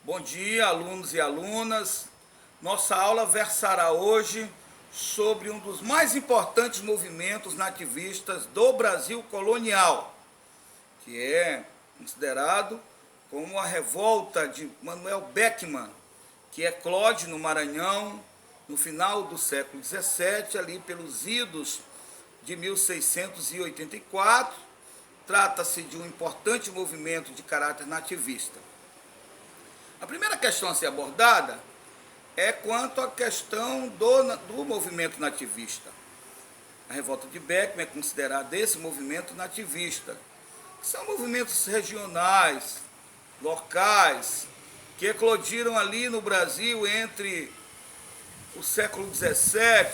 Bom dia, alunos e alunas. Nossa aula versará hoje sobre um dos mais importantes movimentos nativistas do Brasil colonial, que é considerado como a revolta de Manuel Beckmann, que eclode no Maranhão no final do século XVII, ali pelos idos de 1684. Trata-se de um importante movimento de caráter nativista. A primeira questão a ser abordada é quanto à questão do movimento nativista. A revolta de Beckmann é considerada esse movimento nativista. São movimentos regionais, locais, que eclodiram ali no Brasil entre o século XVII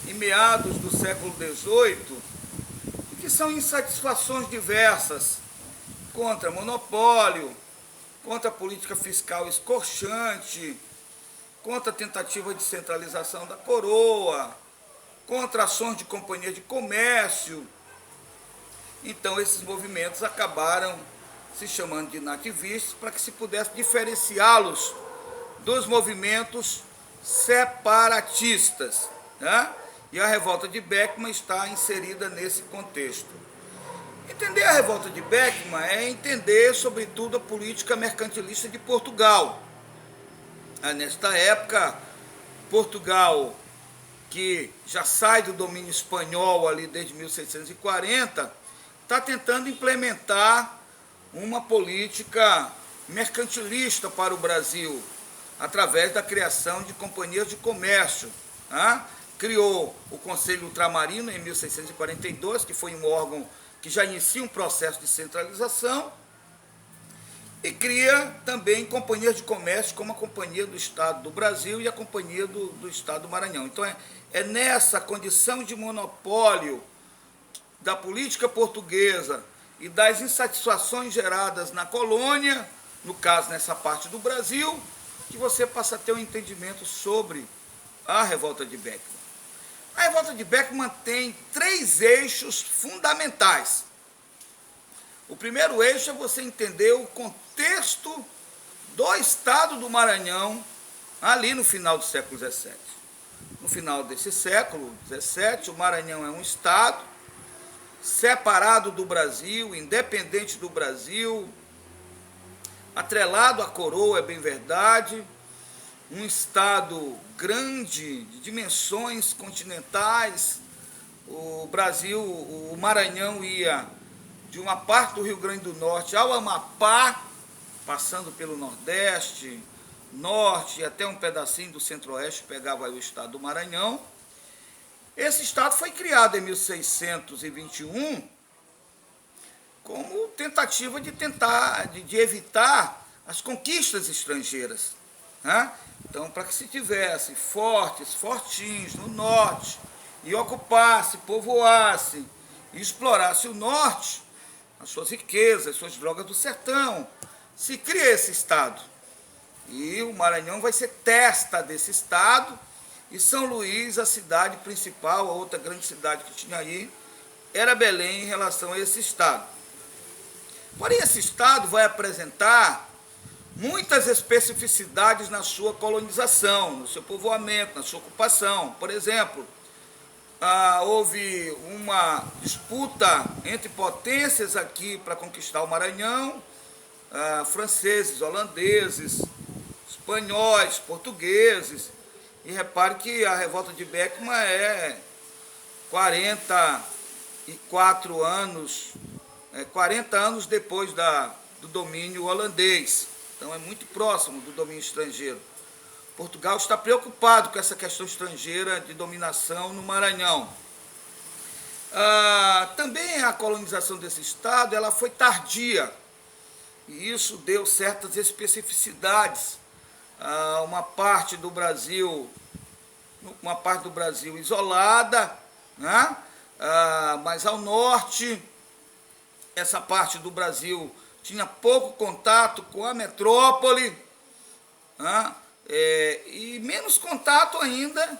e meados do século XVIII, e que são insatisfações diversas contra monopólio, contra a política fiscal escorchante, contra a tentativa de centralização da coroa, contra ações de companhia de comércio. Então, esses movimentos acabaram se chamando de nativistas para que se pudesse diferenciá-los dos movimentos separatistas, né? E a revolta de Beckmann está inserida nesse contexto. Entender a revolta de Beckmann é entender, sobretudo, a política mercantilista de Portugal. Nesta época, Portugal, que já sai do domínio espanhol ali desde 1640, está tentando implementar uma política mercantilista para o Brasil, através da criação de companhias de comércio. Criou o Conselho Ultramarino em 1642, que foi um órgão que já inicia um processo de centralização, e cria também companhias de comércio, como a Companhia do Estado do Brasil e a Companhia do Estado do Maranhão. Então, é nessa condição de monopólio da política portuguesa e das insatisfações geradas na colônia, no caso, nessa parte do Brasil, que você passa a ter um entendimento sobre a revolta de Beckmann. A revolta de Beckmann tem 3 eixos fundamentais. O primeiro eixo é você entender o contexto do Estado do Maranhão ali no final do século XVII. No final desse século XVII, o Maranhão é um Estado separado do Brasil, independente do Brasil, atrelado à coroa, é bem verdade, um Estado grande, de dimensões continentais. O Brasil, o Maranhão ia de uma parte do Rio Grande do Norte ao Amapá, passando pelo Nordeste, Norte e até um pedacinho do Centro-Oeste, pegava aí o Estado do Maranhão. Esse Estado foi criado em 1621 como tentativa de evitar as conquistas estrangeiras. Então, para que se tivesse fortinhos no norte, e ocupasse, povoasse e explorasse o norte, as suas riquezas, as suas drogas do sertão, se cria esse Estado. E o Maranhão vai ser testa desse Estado, e São Luís, a cidade principal, a outra grande cidade que tinha aí, era Belém em relação a esse Estado. Porém, esse Estado vai apresentar muitas especificidades na sua colonização, no seu povoamento, na sua ocupação. Por exemplo, houve uma disputa entre potências aqui para conquistar o Maranhão, franceses, holandeses, espanhóis, portugueses. E repare que a revolta de Beckmann é 40 anos depois do domínio holandês. Então, é muito próximo do domínio estrangeiro. Portugal está preocupado com essa questão estrangeira de dominação no Maranhão. Também a colonização desse Estado ela foi tardia, e isso deu certas especificidades. Uma parte do Brasil isolada, né? Mas ao norte, essa parte do Brasil tinha pouco contato com a metrópole, né? E menos contato ainda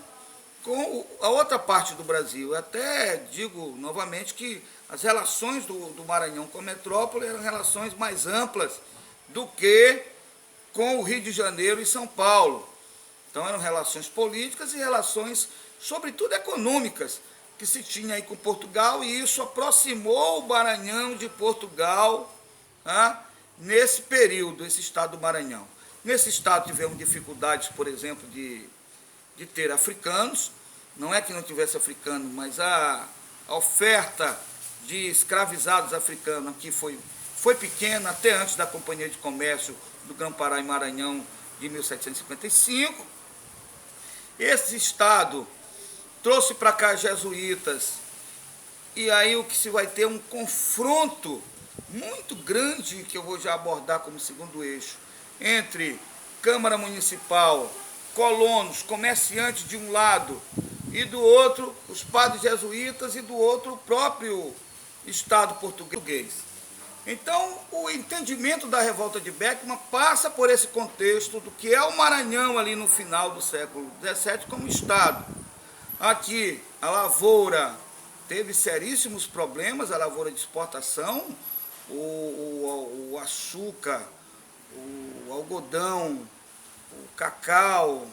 com a outra parte do Brasil. Eu até digo novamente que as relações do Maranhão com a metrópole eram relações mais amplas do que com o Rio de Janeiro e São Paulo. Então eram relações políticas e relações, sobretudo econômicas, que se tinha aí com Portugal, e isso aproximou o Maranhão de Portugal, tá? Nesse período, esse estado do Maranhão. Nesse estado tivemos dificuldades, por exemplo, de ter africanos. Não é que não tivesse africano, mas a oferta de escravizados africanos aqui foi pequena, até antes da Companhia de Comércio do Grão-Pará e Maranhão de 1755. Esse estado trouxe para cá jesuítas, e aí o que se vai ter um confronto muito grande, que eu vou já abordar como segundo eixo, entre Câmara Municipal, colonos, comerciantes de um lado, e do outro os padres jesuítas, e do outro o próprio Estado português. Então, o entendimento da revolta de Beckmann passa por esse contexto do que é o Maranhão ali no final do século XVII como Estado. Aqui, a lavoura teve seríssimos problemas, a lavoura de exportação, o açúcar, o algodão, o cacau,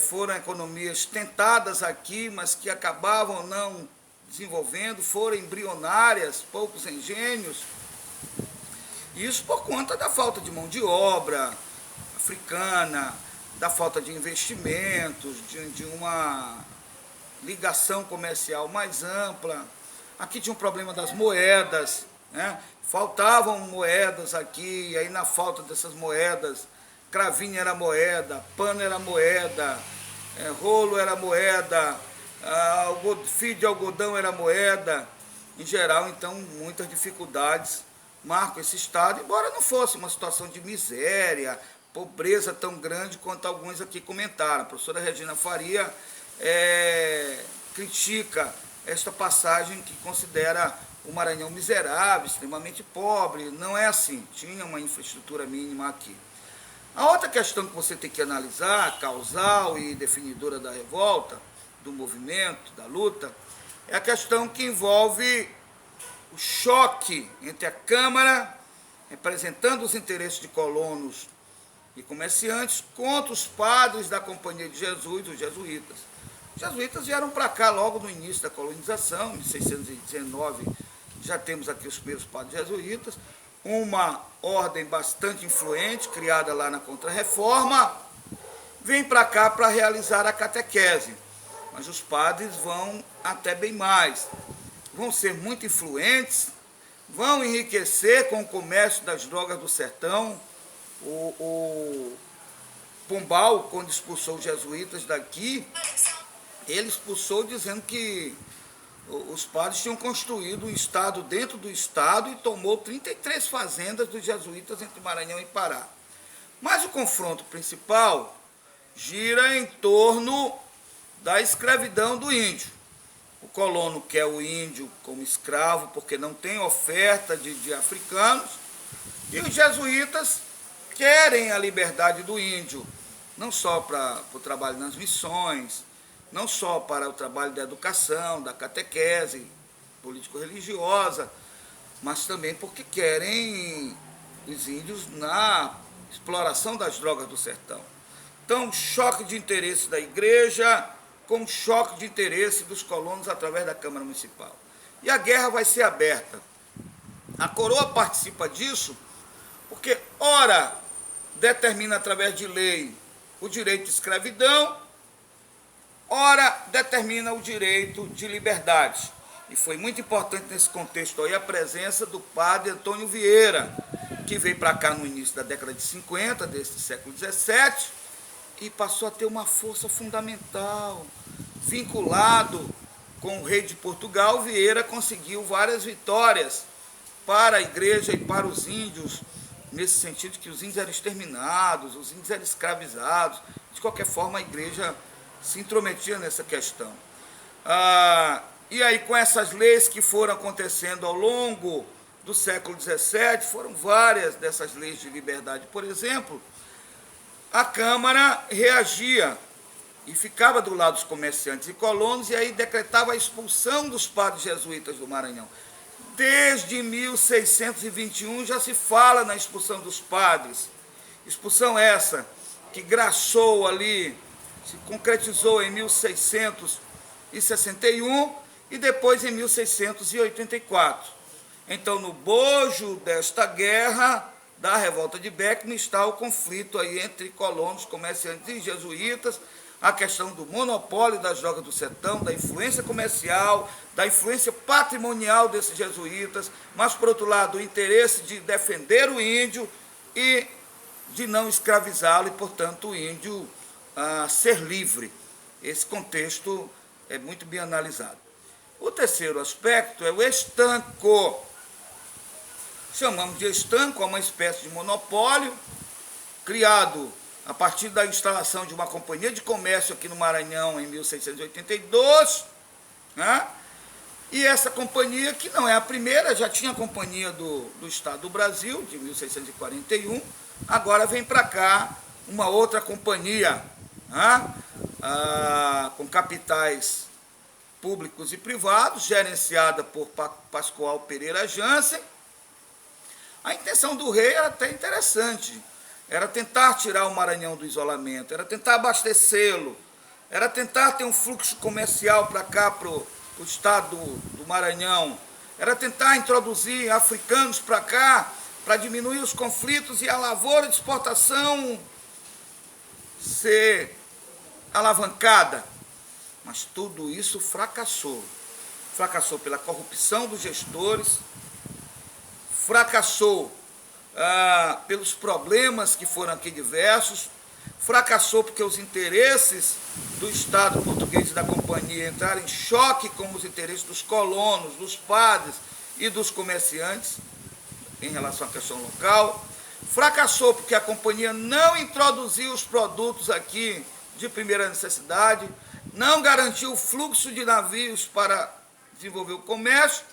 foram economias tentadas aqui, mas que acabavam não desenvolvendo, foram embrionárias, poucos engenhos. Isso por conta da falta de mão de obra africana, da falta de investimentos, de uma ligação comercial mais ampla. Aqui tinha um problema das moedas, né? Faltavam moedas aqui, e aí na falta dessas moedas, cravinho era moeda, pano era moeda, rolo era moeda, fio de algodão era moeda. Em geral, então, muitas dificuldades marcam esse estado, embora não fosse uma situação de miséria, pobreza tão grande quanto alguns aqui comentaram. A professora Regina Faria critica esta passagem, que considera o Maranhão miserável, extremamente pobre. Não é assim, tinha uma infraestrutura mínima aqui. A outra questão que você tem que analisar, causal e definidora da revolta, do movimento, da luta, é a questão que envolve o choque entre a Câmara, representando os interesses de colonos e comerciantes, contra os padres da Companhia de Jesus, os jesuítas. Os jesuítas vieram para cá logo no início da colonização, em 1619, já temos aqui os primeiros padres jesuítas, uma ordem bastante influente, criada lá na Contra-Reforma, vem para cá para realizar a catequese. Mas os padres vão até bem mais. Vão ser muito influentes, vão enriquecer com o comércio das drogas do sertão. O Pombal, quando expulsou os jesuítas daqui, ele expulsou dizendo que os padres tinham construído um estado dentro do estado e tomou 33 fazendas dos jesuítas entre Maranhão e Pará. Mas o confronto principal gira em torno da escravidão do índio. O colono quer o índio como escravo porque não tem oferta de africanos, e os jesuítas querem a liberdade do índio, não só para o trabalho nas missões, não só para o trabalho da educação, da catequese político-religiosa, mas também porque querem os índios na exploração das drogas do sertão. Então, choque de interesse da igreja com choque de interesse dos colonos através da Câmara Municipal. E a guerra vai ser aberta. A coroa participa disso porque, ora, determina através de lei o direito de escravidão, ora, determina o direito de liberdade. E foi muito importante nesse contexto aí a presença do padre Antônio Vieira, que veio para cá no início da década de 50, desse século XVII, e passou a ter uma força fundamental. Vinculado com o rei de Portugal, Vieira conseguiu várias vitórias para a igreja e para os índios, nesse sentido que os índios eram exterminados, os índios eram escravizados. De qualquer forma, a igreja se intrometia nessa questão. E aí, com essas leis que foram acontecendo ao longo do século XVII, foram várias dessas leis de liberdade, por exemplo, a Câmara reagia e ficava do lado dos comerciantes e colonos, e aí decretava a expulsão dos padres jesuítas do Maranhão. Desde 1621 já se fala na expulsão dos padres. Expulsão essa que graçou ali, se concretizou em 1661 e depois em 1684. Então, no bojo desta guerra, da revolta de Beckmann, está o conflito aí entre colonos, comerciantes e jesuítas, a questão do monopólio das drogas do sertão, da influência comercial, da influência patrimonial desses jesuítas, mas, por outro lado, o interesse de defender o índio e de não escravizá-lo e, portanto, o índio ser livre. Esse contexto é muito bem analisado. O terceiro aspecto é o estanco. Chamamos de estanco, é uma espécie de monopólio criado a partir da instalação de uma companhia de comércio aqui no Maranhão em 1682, né? E essa companhia, que não é a primeira, já tinha a companhia do Estado do Brasil, de 1641, agora vem para cá uma outra companhia, né? Com capitais públicos e privados, gerenciada por Pascoal Pereira Jansen. A intenção do rei era até interessante, era tentar tirar o Maranhão do isolamento, era tentar abastecê-lo, era tentar ter um fluxo comercial para cá, para o estado do Maranhão, era tentar introduzir africanos para cá, para diminuir os conflitos e a lavoura de exportação ser alavancada. Mas tudo isso fracassou. Fracassou pela corrupção dos gestores, fracassou pelos problemas que foram aqui diversos, fracassou porque os interesses do Estado português e da companhia entraram em choque com os interesses dos colonos, dos padres e dos comerciantes em relação à questão local. Fracassou porque a companhia não introduziu os produtos aqui de primeira necessidade, não garantiu o fluxo de navios para desenvolver o comércio,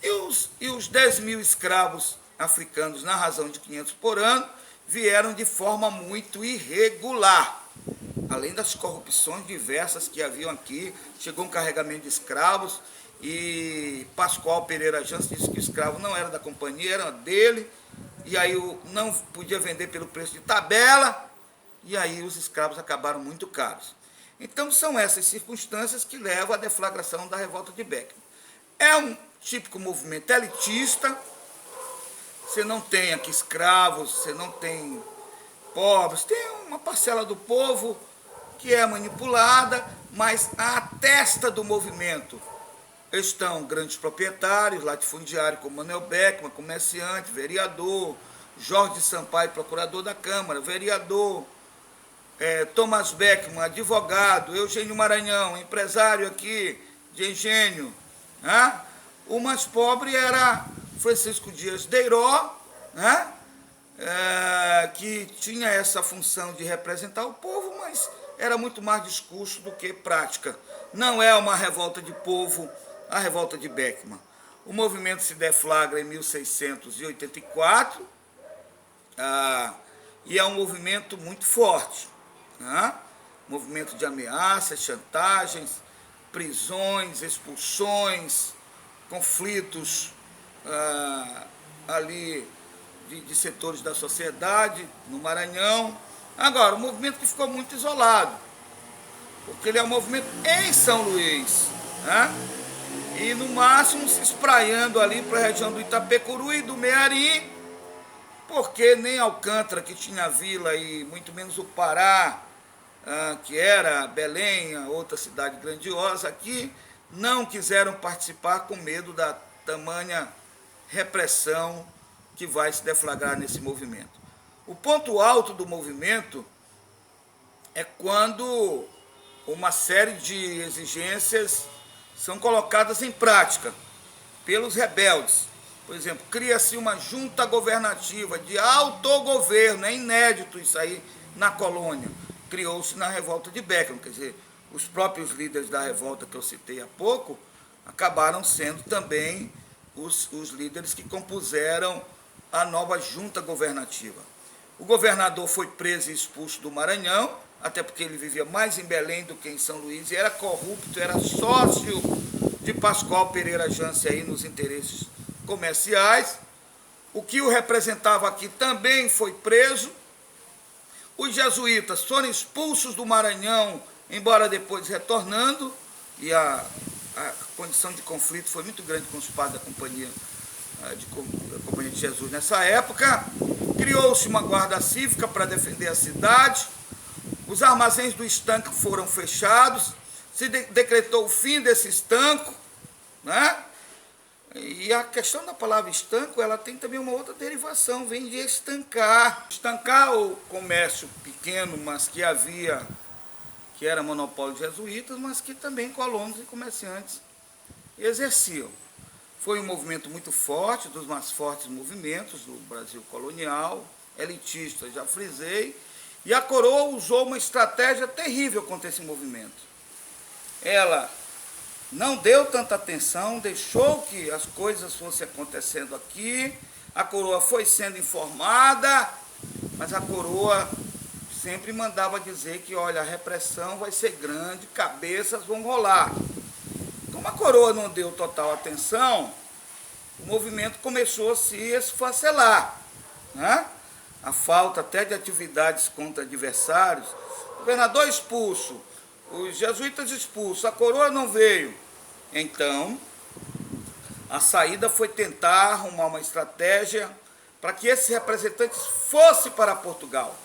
e os 10 mil escravos africanos, na razão de 500 por ano, vieram de forma muito irregular. Além das corrupções diversas que haviam aqui, chegou um carregamento de escravos e Pascoal Pereira Jansen disse que o escravo não era da companhia, era dele, e aí não podia vender pelo preço de tabela, e aí os escravos acabaram muito caros. Então são essas circunstâncias que levam à deflagração da revolta de Beckmann. É um típico movimento elitista, você não tem aqui escravos, você não tem pobres, tem uma parcela do povo que é manipulada, mas à testa do movimento estão grandes proprietários, latifundiários como Manuel Beckmann, comerciante, vereador, Jorge Sampaio, procurador da Câmara, vereador, Thomas Beckmann, advogado, Eugênio Maranhão, empresário aqui de engenho, né? O mais pobre era Francisco Dias Deiró, né? Que tinha essa função de representar o povo, mas era muito mais discurso do que prática. Não é uma revolta de povo, a revolta de Beckmann. O movimento se deflagra em 1684, e é um movimento muito forte, né? Movimento de ameaças, chantagens, prisões, expulsões, conflitos ali de setores da sociedade, no Maranhão. Agora, um movimento que ficou muito isolado, porque ele é um movimento em São Luís, né? E no máximo se espraiando ali para a região do Itapecuru e do Mearim, porque nem Alcântara, que tinha vila, e muito menos o Pará, que era Belém, outra cidade grandiosa aqui, não quiseram participar com medo da tamanha repressão que vai se deflagrar nesse movimento. O ponto alto do movimento é quando uma série de exigências são colocadas em prática pelos rebeldes. Por exemplo, cria-se uma junta governativa de autogoverno, é inédito isso aí na colônia. Criou-se na revolta de Beckmann, quer dizer, os próprios líderes da revolta que eu citei há pouco acabaram sendo também os líderes que compuseram a nova junta governativa. O governador foi preso e expulso do Maranhão, até porque ele vivia mais em Belém do que em São Luís, e era corrupto, era sócio de Pascoal Pereira Jansen aí nos interesses comerciais. O que o representava aqui também foi preso, Os jesuítas foram expulsos do Maranhão, embora depois retornando, e a condição de conflito foi muito grande com os padres da Companhia de Jesus nessa época. Criou-se uma guarda cívica para defender a cidade, os armazéns do estanque foram fechados, se decretou o fim desse estanco, né? E a questão da palavra estanco, ela tem também uma outra derivação, vem de estancar. Estancar o comércio pequeno, mas que era monopólio de jesuítas, mas que também colonos e comerciantes exerciam. Foi um movimento muito forte, dos mais fortes movimentos do Brasil colonial, elitista, já frisei, e a coroa usou uma estratégia terrível contra esse movimento. Ela não deu tanta atenção, deixou que as coisas fossem acontecendo aqui, a coroa foi sendo informada, mas a coroa sempre mandava dizer que, olha, a repressão vai ser grande, cabeças vão rolar. Como a coroa não deu total atenção, o movimento começou a se esfacelar, né? A falta até de atividades contra adversários, o governador expulso, os jesuítas expulsos, a coroa não veio. Então, a saída foi tentar arrumar uma estratégia para que esses representantes fossem para Portugal.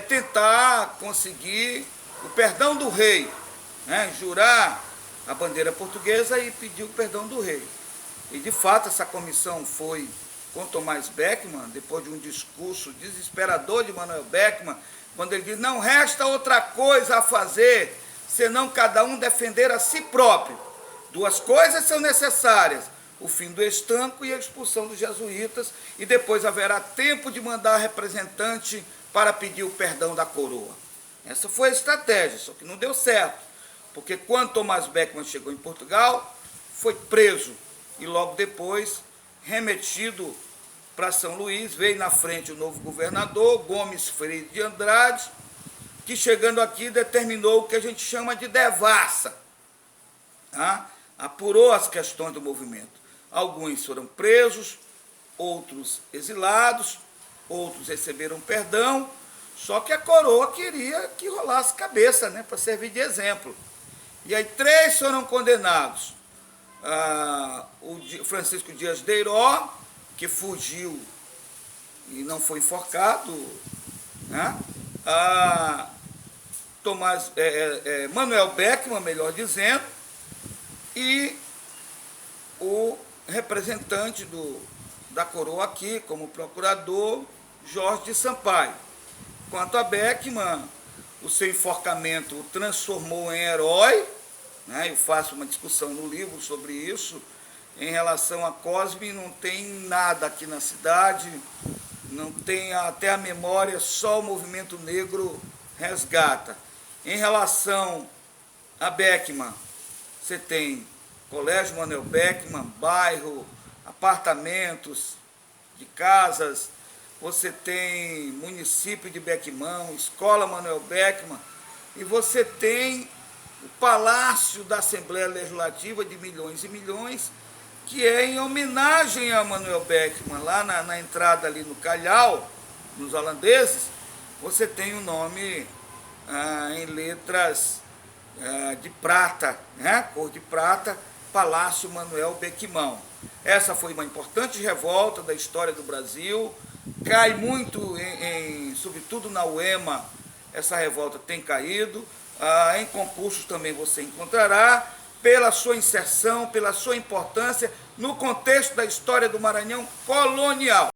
Tentar conseguir o perdão do rei, né? Jurar a bandeira portuguesa e pedir o perdão do rei. E, de fato, essa comissão foi com Tomás Beckmann, depois de um discurso desesperador de Manuel Beckmann, quando ele diz, não resta outra coisa a fazer, senão cada um defender a si próprio. Duas coisas são necessárias, o fim do estanco e a expulsão dos jesuítas, e depois haverá tempo de mandar representante para pedir o perdão da coroa. Essa foi a estratégia, só que não deu certo, porque quando Tomás Beckmann chegou em Portugal, foi preso e logo depois remetido para São Luís, veio na frente o novo governador, Gomes Freire de Andrade, que chegando aqui determinou o que a gente chama de devassa, tá? Apurou as questões do movimento. Alguns foram presos, outros exilados, outros receberam perdão, só que a coroa queria que rolasse cabeça, né, para servir de exemplo. E aí 3 foram condenados. O Francisco Dias de Eiró, que fugiu e não foi enforcado, né? Manuel Beckmann, melhor dizendo, e o representante da coroa aqui, como procurador, Jorge de Sampaio. Quanto a Beckmann, o seu enforcamento o transformou em herói, né? Eu faço uma discussão no livro sobre isso. Em relação a Cosme, não tem nada aqui na cidade, não tem até a memória, só o movimento negro resgata. Em relação a Beckmann, você tem Colégio Manuel Beckmann, bairro, apartamentos de casas, você tem município de Beckmann, Escola Manuel Beckmann, e você tem o Palácio da Assembleia Legislativa de milhões e milhões, que é em homenagem a Manuel Beckmann. Lá na entrada ali no Calhau, nos holandeses, você tem o nome em letras de prata, né? Cor de prata, Palácio Manuel Beckmann. Essa foi uma importante revolta da história do Brasil, cai muito, sobretudo na UEMA, essa revolta tem caído, em concursos também você encontrará, pela sua inserção, pela sua importância no contexto da história do Maranhão colonial.